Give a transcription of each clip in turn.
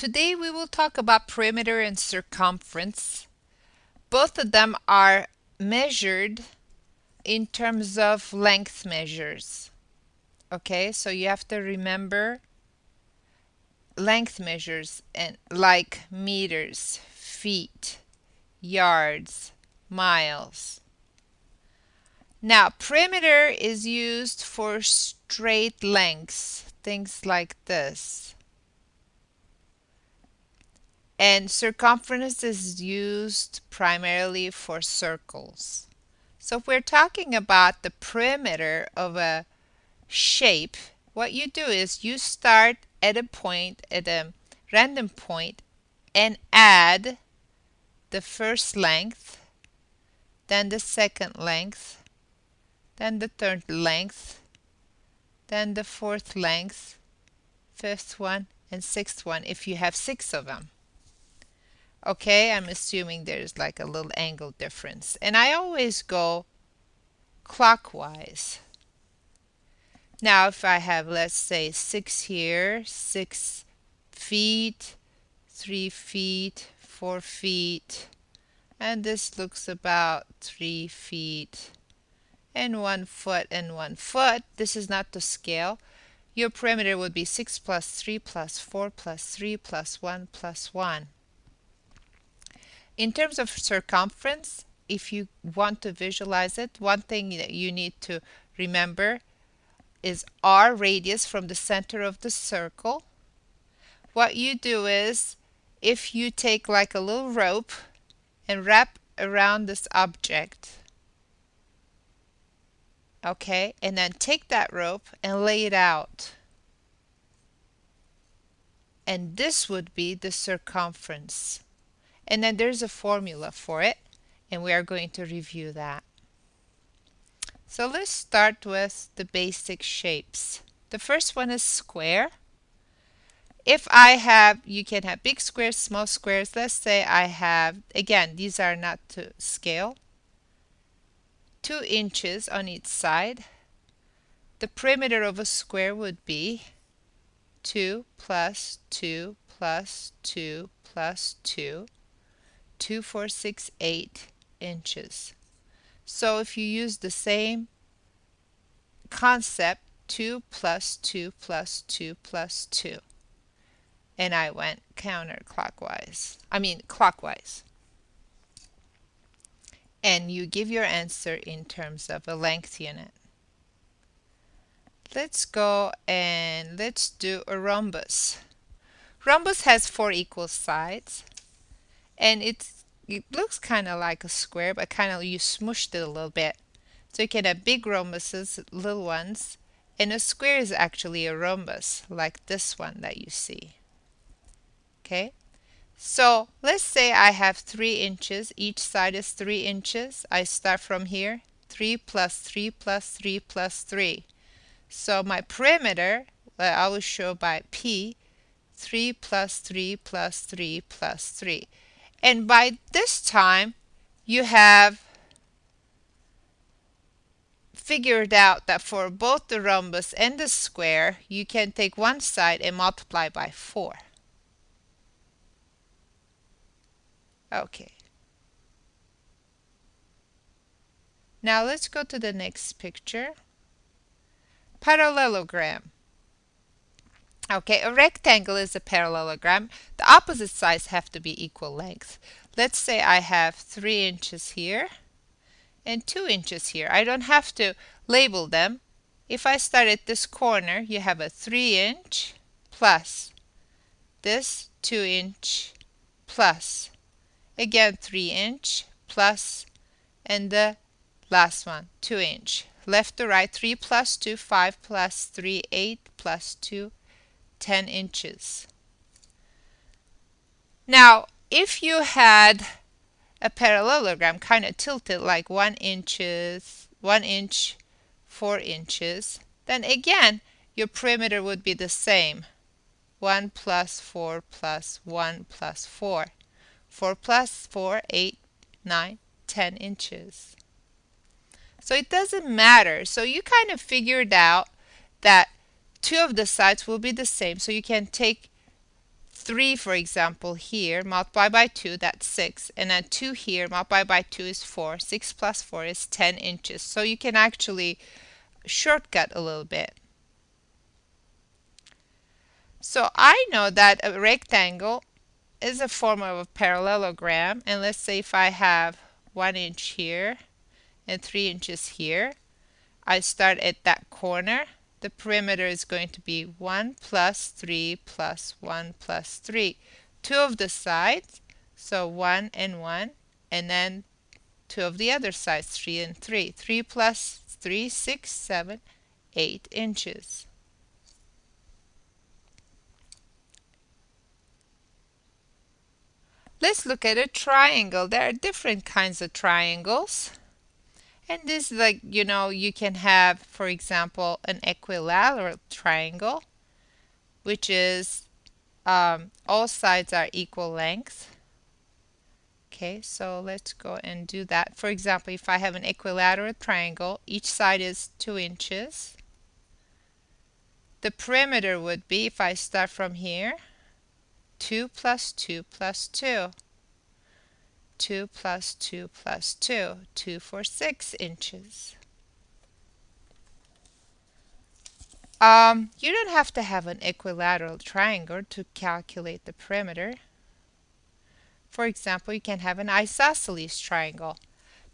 Today we will talk about perimeter and circumference. Both of them are measured in terms of length measures. Okay, so you have to remember length measures and like meters, feet, yards, miles. Now, perimeter is used for straight lengths, things like this. And circumference is used primarily for circles. So if we're talking about the perimeter of a shape, what you do is you start at a random point, and add the first length, then the second length, then the third length, then the fourth length, fifth one, and sixth one if you have 6 of them. Okay, I'm assuming there's like a little angle difference. And I always go clockwise. Now if I have, let's say, 6 here, 6 feet, 3 feet, 4 feet, and this looks about 3 feet, and 1 foot and 1 foot. This is not the scale. Your perimeter would be 6 plus 3 plus 4 plus 3 plus 1 plus 1. In terms of circumference, if you want to visualize it, one thing that you need to remember is r, radius, from the center of the circle. What you do is, if you take like a little rope and wrap around this object, okay, and then take that rope and lay it out, and this would be the circumference. And then there's a formula for it, and we are going to review that. So let's start with the basic shapes. The first one is square. If I have, you can have big squares, small squares. Let's say I have, again, these are not to scale, 2 inches on each side. The perimeter of a square would be 2 plus 2 plus 2 plus 2. 2, 4, 6, 8 inches. So if you use the same concept, 2 plus 2 plus 2 plus 2. And I went clockwise. And you give your answer in terms of a length unit. Let's go and let's do a rhombus. Rhombus has 4 equal sides. And it looks kind of like a square, but kind of you smushed it a little bit. So you can have big rhombuses, little ones, and a square is actually a rhombus, like this one that you see. Okay, so let's say I have 3 inches. Each side is 3 inches. I start from here, 3 plus 3 plus 3 plus 3. So my perimeter, I will show by P, 3 plus 3 plus 3 plus 3. And by this time, you have figured out that for both the rhombus and the square, you can take one side and multiply by 4. Okay. Now let's go to the next picture. Parallelogram. Okay, a rectangle is a parallelogram. The opposite sides have to be equal length. Let's say I have 3 inches here and 2 inches here. I don't have to label them. If I start at this corner, you have a 3 inch plus this 2 inch plus, again 3 inch plus, and the last one 2 inch. Left to right, 3 plus 2, 5 plus 3, 8 plus 2, 10 inches. Now, if you had a parallelogram kind of tilted like 1 inch, 4 inches, then again, your perimeter would be the same. 1 plus 4 plus 1 plus 4. 4 plus 4, 8, 9, 10 inches. So it doesn't matter. So you kind of figured out that 2 of the sides will be the same. So you can take 3, for example, here, multiply by 2, that's 6. And then 2 here, multiply by 2 is 4. 6 plus 4 is 10 inches. So you can actually shortcut a little bit. So I know that a rectangle is a form of a parallelogram. And let's say if I have 1 inch here and 3 inches here, I start at that corner. The perimeter is going to be 1 plus 3 plus 1 plus 3. 2 of the sides, so 1 and 1, and then 2 of the other sides, 3 and 3. 3 plus 3, 6, 7, 8 inches. Let's look at a triangle. There are different kinds of triangles. And this is like, you can have, for example, an equilateral triangle, which is all sides are equal length. Okay, so let's go and do that. For example, if I have an equilateral triangle, each side is 2 inches. The perimeter would be, if I start from here, 2 plus 2 plus 2. 2 plus 2 plus 2. 2 for 6 inches. You don't have to have an equilateral triangle to calculate the perimeter. For example, you can have an isosceles triangle.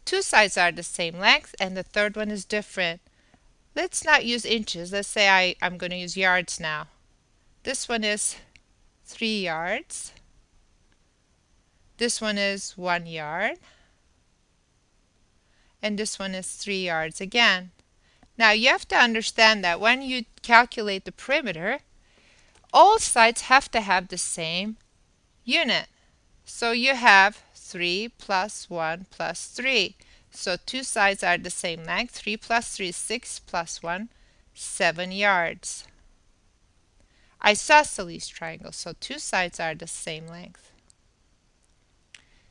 2 sides are the same length and the third one is different. Let's not use inches. Let's say I'm going to use yards now. This one is 3 yards. This one is 1 yard. And this one is 3 yards again. Now you have to understand that when you calculate the perimeter, all sides have to have the same unit. So you have 3 plus 1 plus 3. So 2 sides are the same length. 3 plus 3 is 6 plus 1, 7 yards. Isosceles triangle. So 2 sides are the same length.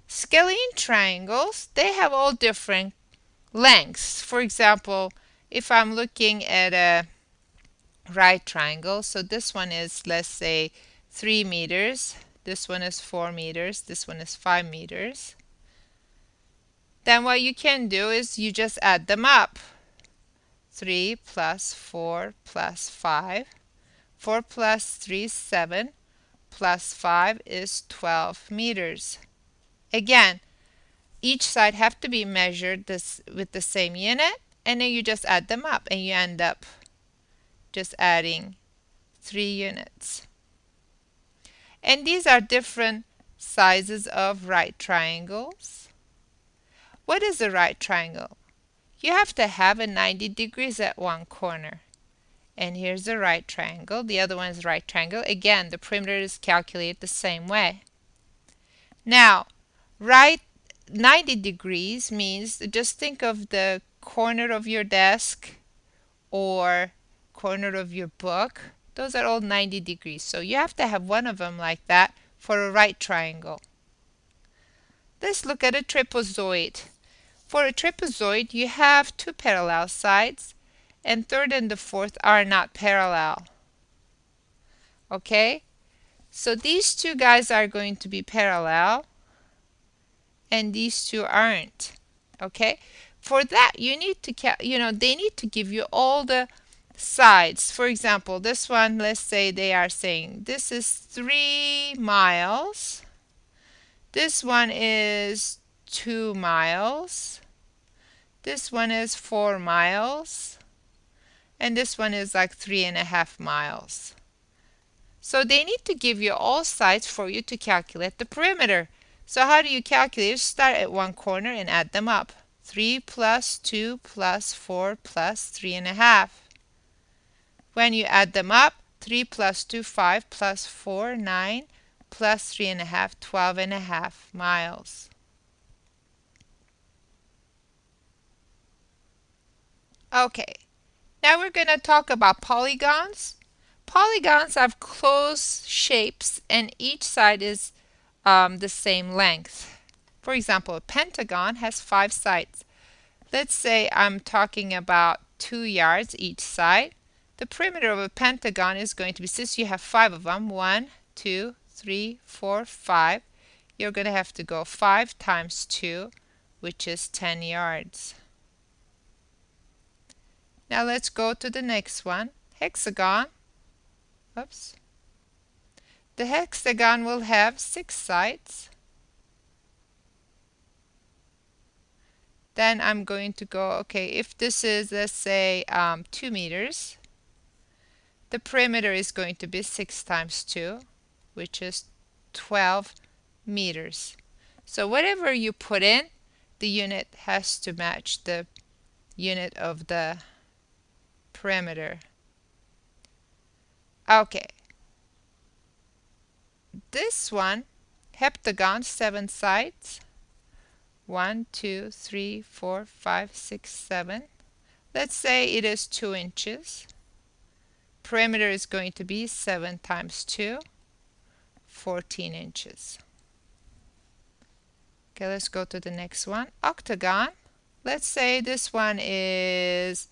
Scalene triangles, they have all different lengths. For example, if I'm looking at a right triangle, so this one is, let's say, 3 meters. This one is 4 meters. This one is 5 meters. Then what you can do is you just add them up. 3 plus 4 plus 5. 4 plus 3 is 7. Plus 5 is 12 meters. Again, each side have to be measured with the same unit, and then you just add them up and you end up just adding 3 units. And these are different sizes of right triangles. What is a right triangle? You have to have a 90 degrees at one corner. And here's the right triangle. The other one is right triangle. Again, the perimeter is calculated the same way. Now, right 90 degrees means just think of the corner of your desk or corner of your book. Those are all 90 degrees. So you have to have one of them like that for a right triangle. Let's look at a trapezoid. For a trapezoid, you have 2 parallel sides, and third and the fourth are not parallel. Okay? So these 2 guys are going to be parallel, and these 2 aren't. Okay? For that, you need to, they need to give you all the sides. For example, this one, let's say they are saying this is 3 miles. This one is 2 miles. This one is 4 miles. And this one is like 3.5 miles. So they need to give you all sides for you to calculate the perimeter. So how do you calculate? You start at one corner and add them up. 3 plus 2 plus 4 plus 3.5. When you add them up, 3 plus 2, 5 plus 4, 9 plus 3.5, 12.5 miles. Okay, now we're going to talk about polygons. Polygons have closed shapes and each side is the same length. For example, a pentagon has 5 sides. Let's say I'm talking about 2 yards each side. The perimeter of a pentagon is going to be, since you have 5 of them, 1, 2, 3, 4, 5. You're going to have to go 5 times 2, which is 10 yards. Now let's go to the next one. Hexagon. Oops. The hexagon will have 6 sides. Then I'm going to go, okay, if this is, let's say, 2 meters, the perimeter is going to be 6 times 2, which is 12 meters. So whatever you put in, the unit has to match the unit of the perimeter. Okay. This one, heptagon, 7 sides. 1, 2, 3, 4, 5, 6, 7. Let's say it is 2 inches. Perimeter is going to be 7 times 2, 14 inches. Okay, let's go to the next one. Octagon. Let's say this one is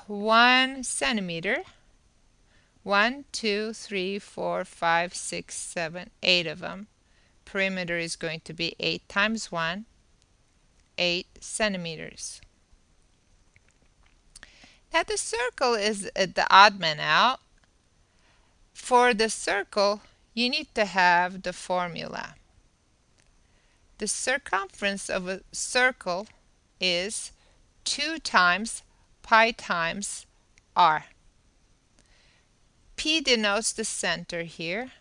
1 centimeter. 1, 2, 3, 4, 5, 6, 7, 8 of them. Perimeter is going to be 8 times 1, 8 centimeters. Now the circle is the odd man out. For the circle, you need to have the formula. The circumference of a circle is 2 times pi times r. P denotes the center here,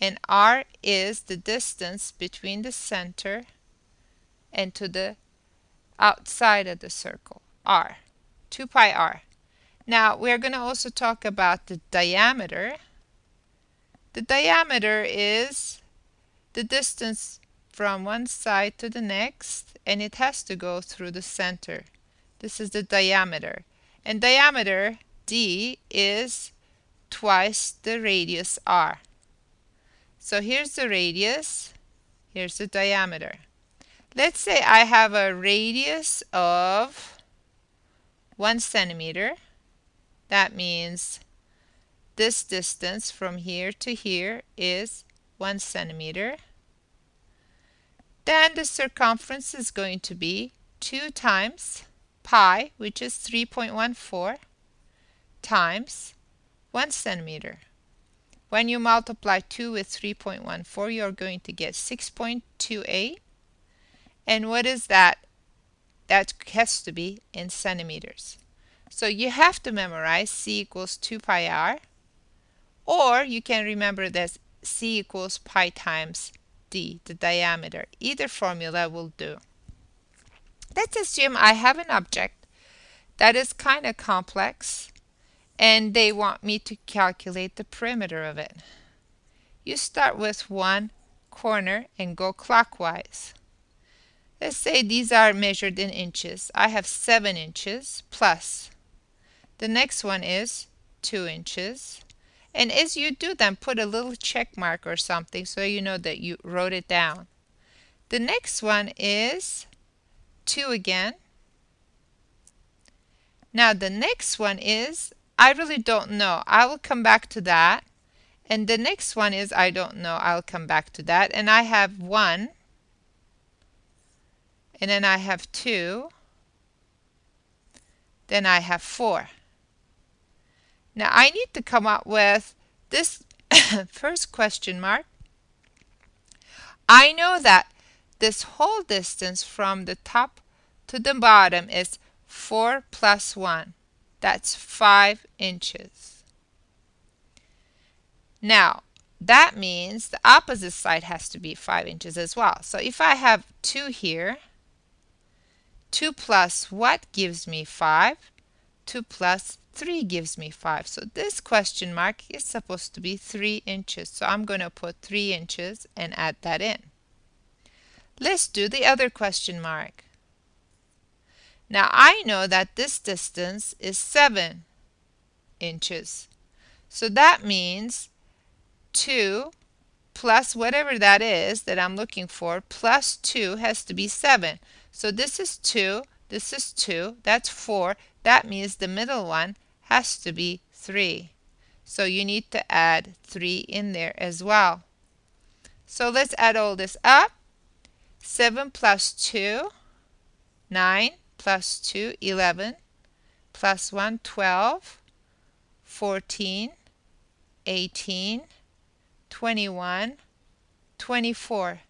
and r is the distance between the center and to the outside of the circle, r, 2 pi r. Now we're going to also talk about the diameter. The diameter is the distance from one side to the next, and it has to go through the center. This is the diameter. And diameter, d, is twice the radius r. So here's the radius, here's the diameter. Let's say I have a radius of 1 centimeter. That means this distance from here to here is 1 centimeter. Then the circumference is going to be 2 times pi, which is 3.14, times 1 centimeter. When you multiply 2 with 3.14, you're going to get 6.28. And what is that? That has to be in centimeters. So you have to memorize C equals 2 pi r, or you can remember that C equals pi times d, the diameter. Either formula will do. Let's assume I have an object that is kind of complex, and they want me to calculate the perimeter of it. You start with one corner and go clockwise. Let's say these are measured in inches. I have 7 inches plus. The next one is 2 inches. And as you do them, put a little check mark or something so you know that you wrote it down. The next one is 2 again. Now the next one is, I really don't know. I will come back to that. And the next one is, I don't know. I'll come back to that. And I have 1. And then I have 2. Then I have 4. Now I need to come up with this first question mark. I know that this whole distance from the top to the bottom is 4 plus 1. That's 5 inches. Now that means the opposite side has to be 5 inches as well. So if I have 2 here, 2 plus what gives me 5? 2 plus 3 gives me 5. So this question mark is supposed to be 3 inches. So I'm going to put 3 inches and add that in. Let's do the other question mark. Now I know that this distance is 7 inches. So that means 2 plus whatever that is that I'm looking for plus 2 has to be 7. So this is 2, this is 2, that's 4. That means the middle one has to be 3. So you need to add 3 in there as well. So let's add all this up. 7 plus 2, 9 plus 2, 11, plus 1, 12, 14, 18, 21, 24,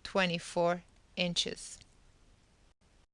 24 inches.